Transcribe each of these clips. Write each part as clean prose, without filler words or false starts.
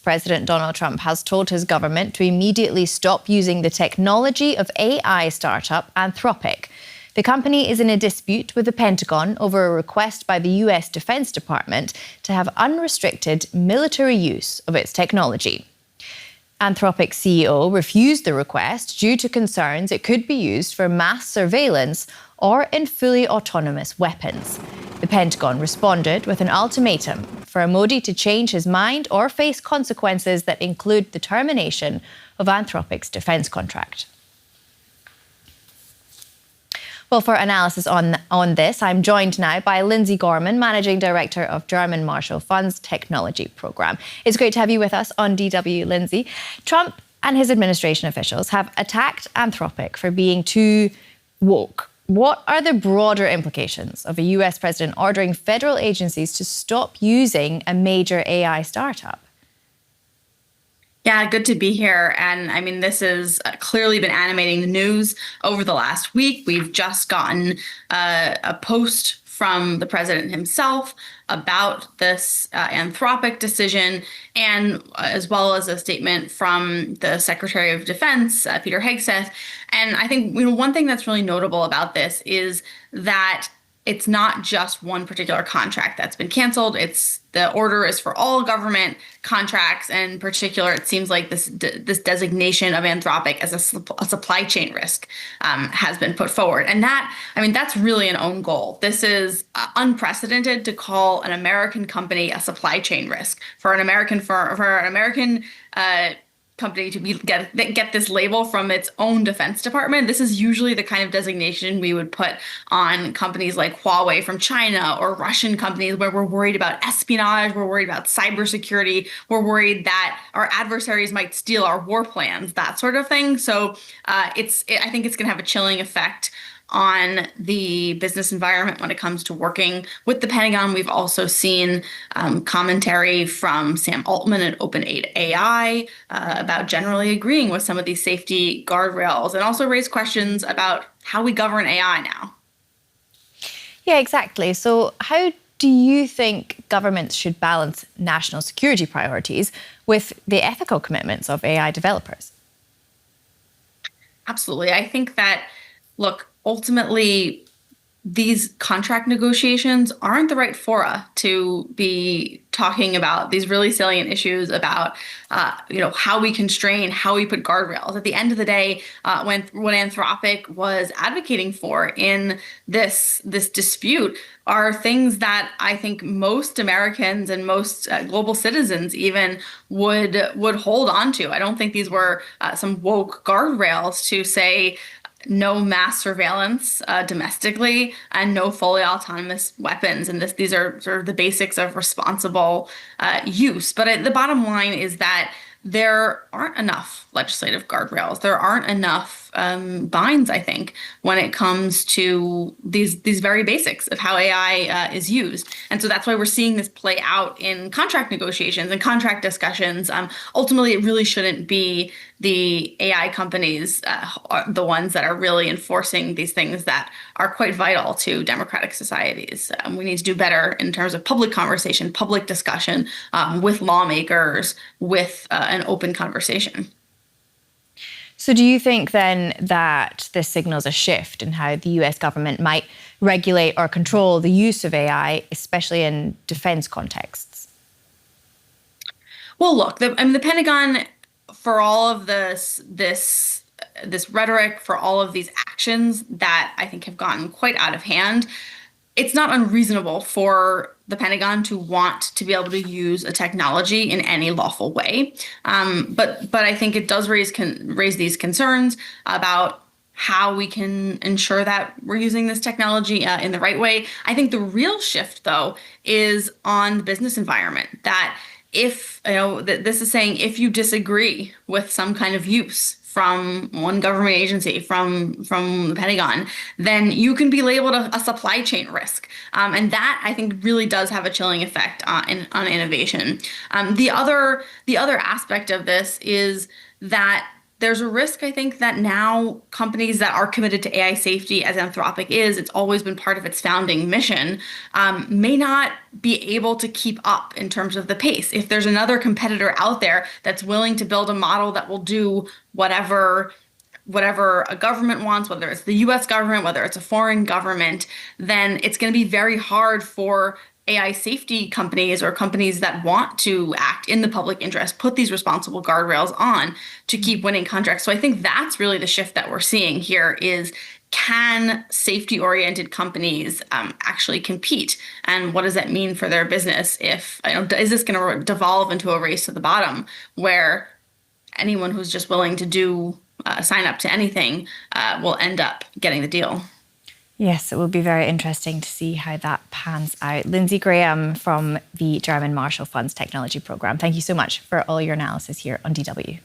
President Donald Trump has told his government to immediately stop using the technology of AI startup Anthropic. The company is in a dispute with the Pentagon over a request by the US Defense Department to have unrestricted military use of its technology. Anthropic CEO refused the request due to concerns it could be used for mass surveillance or in fully autonomous weapons. The Pentagon responded with an ultimatum for Modi to change his mind or face consequences that include the termination of Anthropic's defense contract. Well, for analysis on this, I'm joined now by Lindsay Gorman, Managing Director of German Marshall Fund's Technology Programme. It's great to have you with us on DW, Lindsay. Trump and his administration officials have attacked Anthropic for being too woke. What are the broader implications of a US president ordering federal agencies to stop using a major AI startup? Yeah, good to be here. And I mean, this has clearly been animating the news over the last week. We've just gotten a post from the president himself about this Anthropic decision, and as well as a statement from the Secretary of Defense, Peter Hegseth. And I think one thing that's really notable about this is that it's not just one particular contract that's been canceled. The order is for all government contracts, and in particular, it seems like this designation of Anthropic as a supply chain risk has been put forward, and that's really an own goal. This is unprecedented to call an American company a supply chain risk for an American company to get this label from its own Defense Department. This is usually the kind of designation we would put on companies like Huawei from China or Russian companies, where we're worried about espionage, we're worried about cybersecurity, we're worried that our adversaries might steal our war plans, that sort of thing. So I think it's going to have a chilling effect on the business environment when it comes to working with the Pentagon. We've also seen commentary from Sam Altman at OpenAI about generally agreeing with some of these safety guardrails, and also raise questions about how we govern AI now. Yeah, exactly. So how do you think governments should balance national security priorities with the ethical commitments of AI developers? Absolutely. I think that, look, ultimately, these contract negotiations aren't the right fora to be talking about these really salient issues about, how we constrain, how we put guardrails. At the end of the day, what Anthropic was advocating for in this dispute are things that I think most Americans and most global citizens even would hold on to. I don't think these were some woke guardrails to say no mass surveillance domestically and no fully autonomous weapons. And these are sort of the basics of responsible use. But the bottom line is that there aren't enough legislative guardrails. There aren't enough binds, I think, when it comes to these very basics of how AI is used. And so that's why we're seeing this play out in contract negotiations and contract discussions. Ultimately, it really shouldn't be the AI companies, the ones that are really enforcing these things that are quite vital to democratic societies. We need to do better in terms of public conversation, public discussion with lawmakers, with an open conversation. So do you think then that this signals a shift in how the US government might regulate or control the use of AI, especially in defense contexts? Well, look, the Pentagon, for all of this rhetoric, for all of these actions that I think have gotten quite out of hand, it's not unreasonable for the Pentagon to want to be able to use a technology in any lawful way. But I think it does raise these concerns about how we can ensure that we're using this technology in the right way. I think the real shift, though, is on the business environment. That if, this is saying if you disagree with some kind of use from one government agency, from the Pentagon, then you can be labeled a supply chain risk. And that, I think, really does have a chilling effect on innovation. The other aspect of this is that there's a risk, I think, that now companies that are committed to AI safety, as Anthropic is, it's always been part of its founding mission, may not be able to keep up in terms of the pace. If there's another competitor out there that's willing to build a model that will do whatever a government wants, whether it's the US government, whether it's a foreign government, then it's going to be very hard for AI safety companies or companies that want to act in the public interest, put these responsible guardrails on to keep winning contracts. So I think that's really the shift that we're seeing here is, can safety-oriented companies actually compete? And what does that mean for their business? If, is this going to devolve into a race to the bottom where anyone who's just willing to sign up to anything will end up getting the deal? Yes, it will be very interesting to see how that pans out. Lindsay Graham from the German Marshall Fund's Technology Programme, thank you so much for all your analysis here on DW.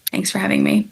Thanks for having me.